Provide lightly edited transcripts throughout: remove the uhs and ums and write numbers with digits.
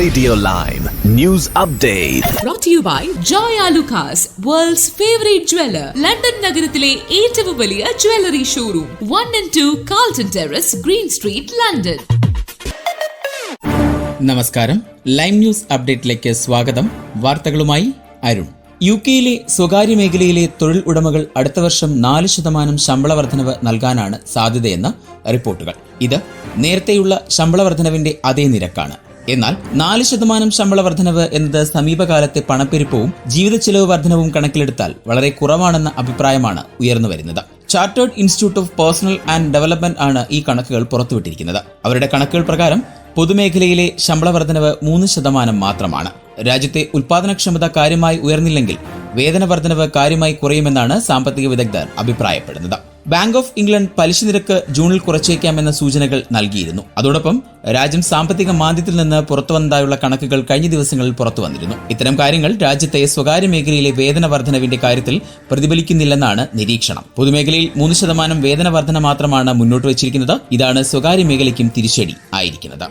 Radio Line News Update. Brought to you by Joy Alucas, world's favorite jeweler. London നഗരത്തിലെ ഏറ്റവും വലിയ jewellery showroom 1 and 2 Carlton Terrace, Green Street, London. നമസ്കാരം, lime news അപ്ഡേറ്റിലേക്ക് സ്വാഗതം. വാർത്തകളുമായി അരുൺ. UK-യിലെ സ്വകാര്യ മേഖലയിലെ തൊഴിൽ ഉടമകൾ അടുത്ത വർഷം 4% ശമ്പള വർധനവ് നൽകാനാണ് സാധ്യതയെന്ന് റിപ്പോർട്ടുകൾ. ഇത് നേരത്തെയുള്ള ശമ്പള വർധനവിന്റെ അതേ നിരക്കാണ്. എന്നാൽ 4% ശമ്പള വർധനവ് എന്നത് സമീപകാലത്തെ പണപ്പെരുപ്പവും ജീവിത ചെലവ് വർധനവും കണക്കിലെടുത്താൽ വളരെ കുറവാണെന്ന അഭിപ്രായമാണ് ഉയർന്നുവരുന്നത്. Chartered institute of personnel and development ആണ് ഈ കണക്കുകൾ പുറത്തുവിട്ടിരിക്കുന്നത്. അവരുടെ കണക്കുകൾ പ്രകാരം പൊതുമേഖലയിലെ ശമ്പള വർധനവ് 3% മാത്രമാണ്. രാജ്യത്തെ ഉൽപാദനക്ഷമത കാര്യമായി ഉയർന്നില്ലെങ്കിൽ വേതന വർധനവ് കാര്യമായി കുറയുമെന്നാണ് സാമ്പത്തിക വിദഗ്ധർ അഭിപ്രായപ്പെടുന്നത്. ബാങ്ക് ഓഫ് ഇംഗ്ലണ്ട് പലിശ നിരക്ക് ജൂണിൽ കുറച്ചേക്കാമെന്ന സൂചനകൾ നൽകിയിരുന്നു. അതോടൊപ്പം രാജ്യം സാമ്പത്തിക മാന്ദ്യത്തിൽ നിന്ന് പുറത്തുവന്നതായുള്ള കണക്കുകൾ കഴിഞ്ഞ ദിവസങ്ങളിൽ പുറത്തുവന്നിരുന്നു. ഇത്തരം കാര്യങ്ങൾ രാജ്യത്തെ സ്വകാര്യ മേഖലയിലെ വേതന വർധനവിന്റെ കാര്യത്തിൽ പ്രതിഫലിക്കുന്നില്ലെന്നാണ് നിരീക്ഷണം. പൊതുമേഖലയിൽ 3% വേതന വർധന മാത്രമാണ് മുന്നോട്ട് വച്ചിരിക്കുന്നത്. ഇതാണ് സ്വകാര്യ മേഖലയ്ക്കും തിരിച്ചടി ആയിരിക്കുന്നത്.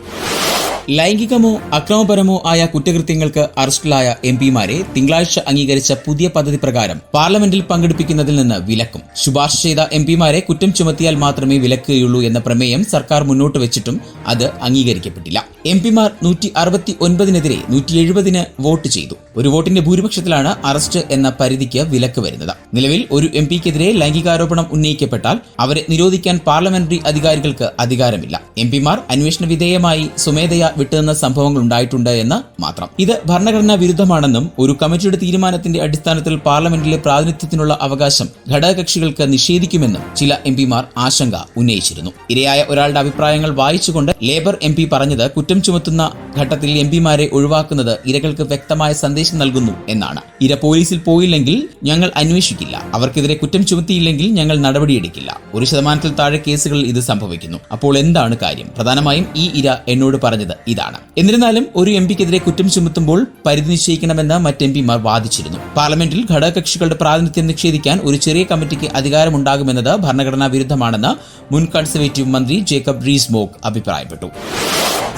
ലൈംഗികമോ അക്രമപരമോ ആയ കുറ്റകൃത്യങ്ങൾക്ക് അറസ്റ്റിലായ MP-മാരെ തിങ്കളാഴ്ച അംഗീകരിച്ച പുതിയ പദ്ധതി പ്രകാരം പാർലമെന്റിൽ പങ്കെടുപ്പിക്കുന്നതിൽ നിന്ന് വിലക്കും. ശുപാർശ ചെയ്ത MP-മാരെ കുറ്റം ചുമത്തിയാൽ മാത്രമേ വിലക്കുകയുള്ളൂ എന്ന പ്രമേയം സർക്കാർ മുന്നോട്ട് വെച്ചിട്ടും അത് അംഗീകരിക്കപ്പെട്ടില്ല. MP-മാർ 169-നെതിരെ 170-ന് വോട്ട് ചെയ്തു. ഒരു വോട്ടിന്റെ ഭൂരിപക്ഷത്തിലാണ് അറസ്റ്റ് എന്ന പരിധിക്ക് വിലക്ക് വരുന്നത്. നിലവിൽ ഒരു MP-ക്കെതിരെ ലൈംഗികാരോപണം ഉന്നയിക്കപ്പെട്ടാൽ അവരെ നിരോധിക്കാൻ പാർലമെന്ററി അധികാരികൾക്ക് അധികാരമില്ല. MP-മാർ അന്വേഷണ വിധേയമായി സ്വമേധയാ വിട്ടുനിന്ന സംഭവങ്ങൾ ഉണ്ടായിട്ടുണ്ട് എന്ന് മാത്രം. ഇത് ഭരണഘടനാ വിരുദ്ധമാണെന്നും ഒരു കമ്മിറ്റിയുടെ തീരുമാനത്തിന്റെ അടിസ്ഥാനത്തിൽ പാർലമെന്റിലെ പ്രാതിനിധ്യത്തിനുള്ള അവകാശം ഘടകകക്ഷികൾക്ക് നിഷേധിക്കുമെന്നും ചില MP-മാർ ആശങ്ക ഉന്നയിച്ചിരുന്നു. ഇരയായ ഒരാളുടെ അഭിപ്രായങ്ങൾ വായിച്ചുകൊണ്ട് ലേബർ MP പറഞ്ഞത് കുറ്റം ചുമത്തുന്ന ഘട്ടത്തിൽ MP-മാരെ ഒഴിവാക്കുന്നത് ഇരകൾക്ക് വ്യക്തമായ സന്ദേശം നൽകുന്നു എന്നാണ്. ഇര പോലീസിൽ പോയില്ലെങ്കിൽ ഞങ്ങൾ അന്വേഷിക്കില്ല, അവർക്കെതിരെ കുറ്റം ചുമത്തിയില്ലെങ്കിൽ ഞങ്ങൾ നടപടിയെടുക്കില്ല. 1% താഴെ കേസുകളിൽ ഇത് സംഭവിക്കുന്നു. അപ്പോൾ എന്താണ് കാര്യം? പ്രധാനമായും ഈ ഇര എന്നോട് പറഞ്ഞത് ഇതാണ്. എന്നിരുന്നാലും ഒരു MP-ക്കെതിരെ കുറ്റം ചുമത്തുമ്പോൾ പരിധി നിശ്ചയിക്കണമെന്ന് മറ്റ് MP-മാർ വാദിച്ചിരുന്നു. പാർലമെന്റിൽ ഘടകകക്ഷികളുടെ പ്രാതിനിധ്യം നിഷേധിക്കാൻ ഒരു ചെറിയ കമ്മിറ്റിക്ക് അധികാരമുണ്ടാകുമെന്നത് ഭരണഘടനാ വിരുദ്ധമാണെന്ന് മുൻ കൺസർവേറ്റീവ് മന്ത്രി ജേക്കബ് റീസ്-മോഗ് അഭിപ്രായപ്പെട്ടു.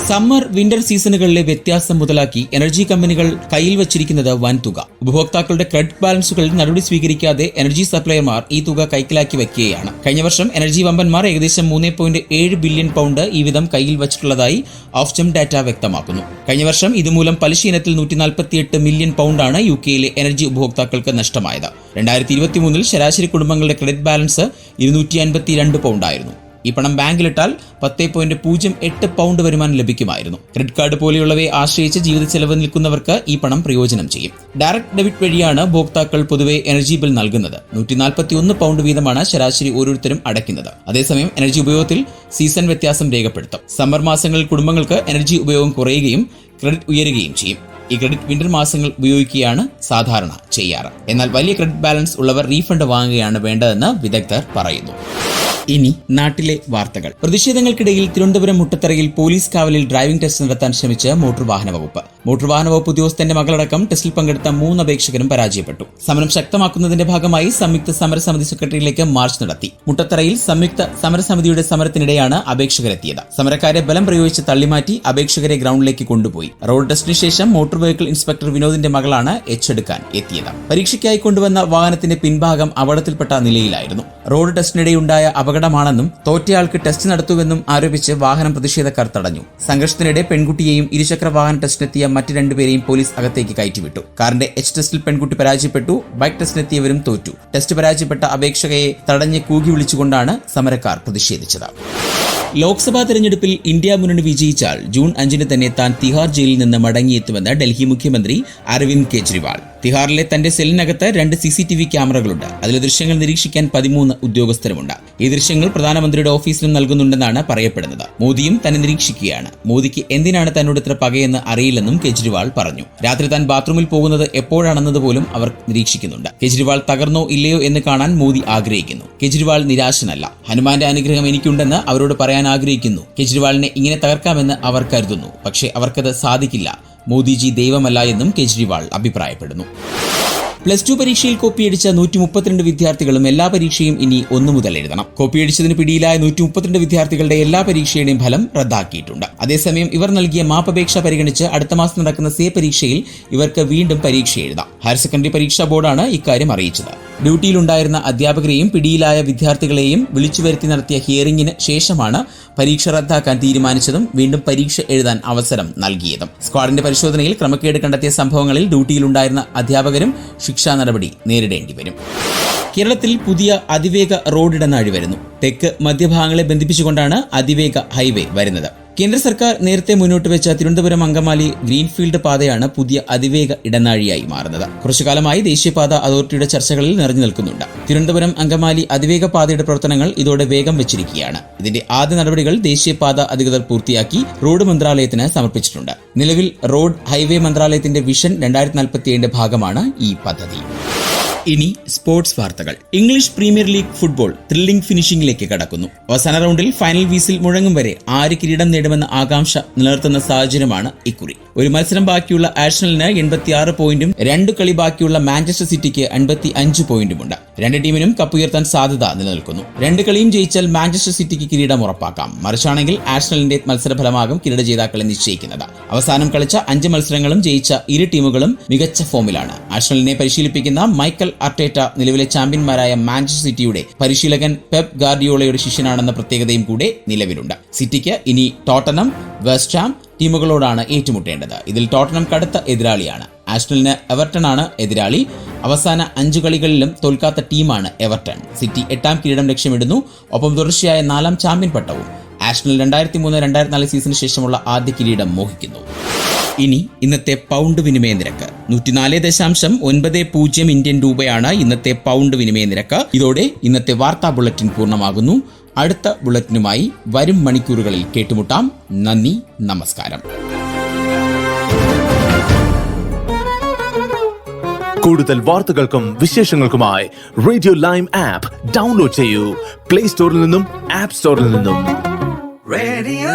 സമ്മർ വിന്റർ സീസണുകളിലെ വ്യത്യാസം മുതലാക്കി എനർജി കമ്പനികൾ കയ്യിൽ വച്ചിരിക്കുന്നത് വൻ തുക. ഉപഭോക്താക്കളുടെ ക്രെഡിറ്റ് ബാലൻസുകളിൽ നടപടി സ്വീകരിക്കാതെ എനർജി സപ്ലയർമാർ ഈ തുക കൈക്കലാക്കി വയ്ക്കുകയാണ്. കഴിഞ്ഞ വർഷം എനർജി വമ്പന്മാർ ഏകദേശം 3.7 ബില്യൺ പൗണ്ട് ഈ വിധം കയ്യിൽ വച്ചിട്ടുള്ളതായി ഓഫ്ജം ഡാറ്റ വ്യക്തമാക്കുന്നു. കഴിഞ്ഞ വർഷം ഇതുമൂലം പലിശ ഇനത്തിൽ 148 മില്യൺ പൗണ്ടാണ് UK-യിലെ എനർജി ഉപഭോക്താക്കൾക്ക് നഷ്ടമായത്. 2023-ൽ ശരാശരി കുടുംബങ്ങളുടെ ക്രെഡിറ്റ് ബാലൻസ് 252 പൗണ്ടായിരുന്നു. ഈ പണം ബാങ്കിലിട്ടാൽ 10.08 പൗണ്ട് വരുമാനം ലഭിക്കുമായിരുന്നു. ക്രെഡിറ്റ് കാർഡ് പോലെയുള്ളവയെ ആശ്രയിച്ച് ജീവിത ചെലവ് നിൽക്കുന്നവർക്ക് ഈ പണം പ്രയോജനം ചെയ്യും. ഡയറക്ട് ഡെബിറ്റ് വഴിയാണ് ഉപഭോക്താക്കൾ പൊതുവെ എനർജി ബിൽ നൽകുന്നത്. 141 പൗണ്ട് വീതമാണ് ശരാശരി ഓരോരുത്തരും അടയ്ക്കുന്നത്. അതേസമയം എനർജി ഉപയോഗത്തിൽ സീസൺ വ്യത്യാസം രേഖപ്പെടുത്തും. സമ്മർ മാസങ്ങളിൽ കുടുംബങ്ങൾക്ക് എനർജി ഉപയോഗം കുറയുകയും ക്രെഡിറ്റ് ഉയരുകയും ചെയ്യും. ഈ ക്രെഡിറ്റ് വിന്റർ മാസങ്ങൾ ഉപയോഗിക്കുകയാണ് സാധാരണ ചെയ്യാറ്. എന്നാൽ വലിയ ക്രെഡിറ്റ് ബാലൻസ് ഉള്ളവർ റീഫണ്ട് വാങ്ങുകയാണ് വേണ്ടതെന്ന് വിദഗ്ധർ പറയുന്നു. ഇനി നാട്ടിലെ വാർത്തകൾ. പ്രതിഷേധങ്ങൾക്കിടയിൽ തിരുവനന്തപുരം മുട്ടത്തറയിൽ പോലീസ് കാവലിൽ ഡ്രൈവിംഗ് ടെസ്റ്റ് നടത്താൻ ശ്രമിച്ച് മോട്ടോർ വാഹന വകുപ്പ്. മോട്ടോർ വാഹന വകുപ്പ് ഉദ്യോഗസ്ഥന്റെ മകളടക്കം ടെസ്റ്റിൽ പങ്കെടുത്ത 3 അപേക്ഷകരും പരാജയപ്പെട്ടു. സമരം ശക്തമാക്കുന്നതിന്റെ ഭാഗമായി സംയുക്ത സമരസമിതി സെക്രട്ടറിയിലേക്ക് മാർച്ച് നടത്തി. മുട്ടത്തറയിൽ സംയുക്ത സമരസമിതിയുടെ സമരത്തിനിടെയാണ് അപേക്ഷകരെത്തിയത്. സമരക്കാരെ ബലം പ്രയോഗിച്ച് തള്ളിമാറ്റി അപേക്ഷകരെ ഗ്രൗണ്ടിലേക്ക് കൊണ്ടുപോയി. റോഡ് ടെസ്റ്റിന് ശേഷം മോട്ടോർ വെഹിക്കിൾ ഇൻസ്പെക്ടർ വിനോദിന്റെ മകളാണ് എച്ചെടുക്കാൻ എത്തിയത്. പരീക്ഷയ്ക്കായി കൊണ്ടുവന്ന വാഹനത്തിന്റെ പിൻഭാഗം അപകടത്തിൽപ്പെട്ട നിലയിലായിരുന്നു. റോഡ് ടെസ്റ്റിനിടെയുണ്ടായ അപകടമാണെന്നും തോറ്റയാൾക്ക് ടെസ്റ്റ് നടത്തുവെന്നും ആരോപിച്ച് വാഹനം പ്രതിഷേധക്കാർ തടഞ്ഞു. സംഘർഷത്തിനിടെ പെൺകുട്ടിയെയും ഇരുചക്ര വാഹന ടെസ്റ്റിനെത്തിയ മറ്റ് 2 പേരെയും പോലീസ് അകത്തേക്ക് കയറ്റിവിട്ടു. കാറിന്റെ H ടെസ്റ്റിൽ പെൺകുട്ടി പരാജയപ്പെട്ടു. ബൈക്ക് ടെസ്റ്റിനെത്തിയവരും തോറ്റു. ടെസ്റ്റ് പരാജയപ്പെട്ട അപേക്ഷകയെ തടഞ്ഞ് കൂകി വിളിച്ചുകൊണ്ടാണ് സമരക്കാർ പ്രതിഷേധിച്ചത്. ലോക്സഭാ തെരഞ്ഞെടുപ്പിൽ ഇന്ത്യ മുന്നണി വിജയിച്ചാൽ ജൂൺ 5-ന് തന്നെ താൻ തിഹാർ ജയിലിൽ നിന്ന് മടങ്ങിയെത്തുമെന്ന് ഡൽഹി മുഖ്യമന്ത്രി അരവിന്ദ് കെജ്രിവാൾ. തിഹാറിലെ തന്റെ സെല്ലിനകത്ത് 2 CCTV ക്യാമറകളുണ്ട്. അതിലെ ദൃശ്യങ്ങൾ നിരീക്ഷിക്കാൻ 13 ഉദ്യോഗസ്ഥരുമുണ്ട്. ഈ ദൃശ്യങ്ങൾ പ്രധാനമന്ത്രിയുടെ ഓഫീസിലും നൽകുന്നുണ്ടെന്നാണ് പറയപ്പെടുന്നത്. മോദിയും തന്നെ നിരീക്ഷിക്കുകയാണ്. മോദിക്ക് എന്തിനാണ് തന്നോട് ഇത്ര പകയെന്ന് അറിയില്ലെന്നും കെജ്രിവാൾ പറഞ്ഞു. രാത്രി താൻ ബാത്റൂമിൽ പോകുന്നത് എപ്പോഴാണെന്നത് പോലും അവർ നിരീക്ഷിക്കുന്നുണ്ട്. കെജ്രിവാൾ തകർന്നോ ഇല്ലയോ എന്ന് കാണാൻ മോദി ആഗ്രഹിക്കുന്നു. കെജ്രിവാൾ നിരാശനല്ല. ഹനുമാന്റെ അനുഗ്രഹം എനിക്കുണ്ടെന്ന് അവരോട് പറയാൻ ആഗ്രഹിക്കുന്നു. കെജ്രിവാളിനെ ഇങ്ങനെ തകർക്കാമെന്ന് അവർ കരുതുന്നു. പക്ഷേ അവർക്കത് സാധിക്കില്ല. മോദിജി ദൈവമല്ല എന്നും കെജ്രിവാൾ അഭിപ്രായപ്പെടുന്നു. +2 പരീക്ഷയിൽ കോപ്പിയടിച്ച 132 വിദ്യാർത്ഥികളും എല്ലാ പരീക്ഷയും ഇനി 1 മുതൽ എഴുതണം. കോപ്പിയടിച്ചതിന് പിടിയിലായ 132 വിദ്യാർത്ഥികളുടെ എല്ലാ പരീക്ഷയുടെയും ഫലം റദ്ദാക്കിയിട്ടുണ്ട്. അതേസമയം ഇവർ നൽകിയ മാപ്പപേക്ഷ പരിഗണിച്ച് അടുത്ത മാസം നടക്കുന്ന സേ പരീക്ഷയിൽ ഇവർക്ക് വീണ്ടും പരീക്ഷ എഴുതാം. ഹയർ സെക്കൻഡറി പരീക്ഷാ ബോർഡാണ് ഇക്കാര്യം അറിയിച്ചത്. ഡ്യൂട്ടിയിലുണ്ടായിരുന്ന അധ്യാപകരെയും പിടിയിലായ വിദ്യാർത്ഥികളെയും വിളിച്ചു വരുത്തി നടത്തിയ ഹിയറിംഗിന് ശേഷമാണ് പരീക്ഷ റദ്ദാക്കാൻ തീരുമാനിച്ചതും വീണ്ടും പരീക്ഷ എഴുതാൻ അവസരം നൽകിയതും. സ്ക്വാഡിന്റെ പരിശോധനയിൽ ക്രമക്കേട് കണ്ടെത്തിയ സംഭവങ്ങളിൽ ഡ്യൂട്ടിയിലുണ്ടായിരുന്ന അധ്യാപകരും ശിക്ഷാ നടപടി നേരിടേണ്ടി വരും. കേരളത്തിൽ പുതിയ അതിവേഗ റോഡ് ഇടനാഴി വരുന്നു. തെക്ക് മധ്യഭാഗങ്ങളെ ബന്ധിപ്പിച്ചുകൊണ്ടാണ് അതിവേഗ ഹൈവേ വരുന്നത്. കേന്ദ്ര സർക്കാർ നേരത്തെ മുന്നോട്ട് വെച്ച തിരുവനന്തപുരം അങ്കമാലി ഗ്രീൻഫീൽഡ് പാതയാണ് പുതിയ അതിവേഗ ഇടനാഴിയായി മാറുന്നത്. കുറച്ചുകാലമായി ദേശീയപാത അതോറിറ്റിയുടെ ചർച്ചകളിൽ നിറഞ്ഞു നിൽക്കുന്നുണ്ട്. തിരുവനന്തപുരം അങ്കമാലി അതിവേഗ പാതയുടെ പ്രവർത്തനങ്ങൾ ഇതോടെ വേഗം വെച്ചിരിക്കുകയാണ്. ഇതിന്റെ ആദ്യ നടപടികൾ ദേശീയപാത അധികൃതർ പൂർത്തിയാക്കി റോഡ് മന്ത്രാലയത്തിന് സമർപ്പിച്ചിട്ടുണ്ട്. നിലവിൽ റോഡ് ഹൈവേ മന്ത്രാലയത്തിന്റെ വിഷൻ 2047 ഭാഗമാണ് ഈ പദ്ധതി. ഇനി സ്പോർട്സ് വാർത്തകൾ. English premier league football thrilling ഫിനിഷിംഗിലേക്ക് കടക്കുന്നു. അവസാന റൗണ്ടിൽ ഫൈനൽ വീസിൽ മുഴങ്ങും വരെ ആര് കിരീടം നേടുമെന്ന ആകാംക്ഷ നിലനിർത്തുന്ന സാഹചര്യമാണ് ഇക്കുറി. ഒരു മത്സരം ബാക്കിയുള്ള ആഴ്സണലിന് 86 പോയിന്റും 2 കളി ബാക്കിയുള്ള മാഞ്ചസ്റ്റർ സിറ്റിക്ക് 55 പോയിന്റുമുണ്ട്. രണ്ട് ടീമിനും കപ്പുയർത്താൻ സാധ്യത നിലനിൽക്കുന്നു. 2 കളിയും ജയിച്ചാൽ മാഞ്ചസ്റ്റർ സിറ്റിക്ക് കിരീടം ഉറപ്പാക്കാം. മറിച്ചാണെങ്കിൽ ആഴ്സണലിന്റെ മത്സരഫലമാകും കിരീട ജേതാക്കളെ നിശ്ചയിക്കുന്നത്. അവസാനം കളിച്ച 5 മത്സരങ്ങളും ജയിച്ച ഇരു ടീമുകളും മികച്ച ഫോമിലാണ്. ആഴ്സണലിനെ പരിശീലിപ്പിക്കുന്ന മൈക്കൽ അർട്ടേറ്റ നിലവിലെ ചാമ്പ്യന്മാരായ മാഞ്ചസ്റ്റർ സിറ്റിയുടെ പരിശീലകൻ പെപ് ഗാർഡിയോളയുടെ ശിഷ്യനാണെന്ന പ്രത്യേകതയും കൂടെ നിലവിലുണ്ട്. സിറ്റിക്ക് ഇനി ടോട്ടനം, വെസ്റ്റ് ഹാം ടീമുകളോടാണ് ഏറ്റുമുട്ടേണ്ടത്. ഇതിൽ ടോട്ടനം കടുത്ത എതിരാളിയാണ്. ആഴ്സണലിന് എവർട്ടനാണ് എതിരാളി. അവസാന 5 കളികളിലും തോൽക്കാത്ത ടീമാണ് എവർട്ടൺ. സിറ്റി 8ാം കിരീടം ലക്ഷ്യമിടുന്നു. ഒപ്പം തുടർച്ചയായ 4ാം ചാമ്പ്യൻ പട്ടവും. ആഴ്സണൽ 2003-2004 സീസണിന് ശേഷമുള്ള ആദ്യ കിരീടം മോഹിക്കുന്നു. ഇനി ഇന്നത്തെ പൗണ്ട് വിനിമയ നിരക്ക് 104.90 ഇന്ത്യൻ രൂപയാണ് ഇന്നത്തെ പൗണ്ട് വിനിമയ നിരക്ക്. ഇതോടെ ഇന്നത്തെ വാർത്താ ബുള്ളറ്റിൻ പൂർണ്ണമാകുന്നു. അടുത്ത ബുള്ളറ്റിനുമായി വരും മണിക്കൂറുകളിൽ കേട്ടുമുട്ടാം. നന്ദി, നമസ്കാരം. കൂടുതൽ വാർത്തകൾക്കും വിശേഷങ്ങൾക്കുമായി റേഡിയോ ലൈം ആപ്പ് ഡൗൺലോഡ് ചെയ്യൂ. പ്ലേ സ്റ്റോറിൽ നിന്നും ആപ്പ് സ്റ്റോറിൽ നിന്നും. Radio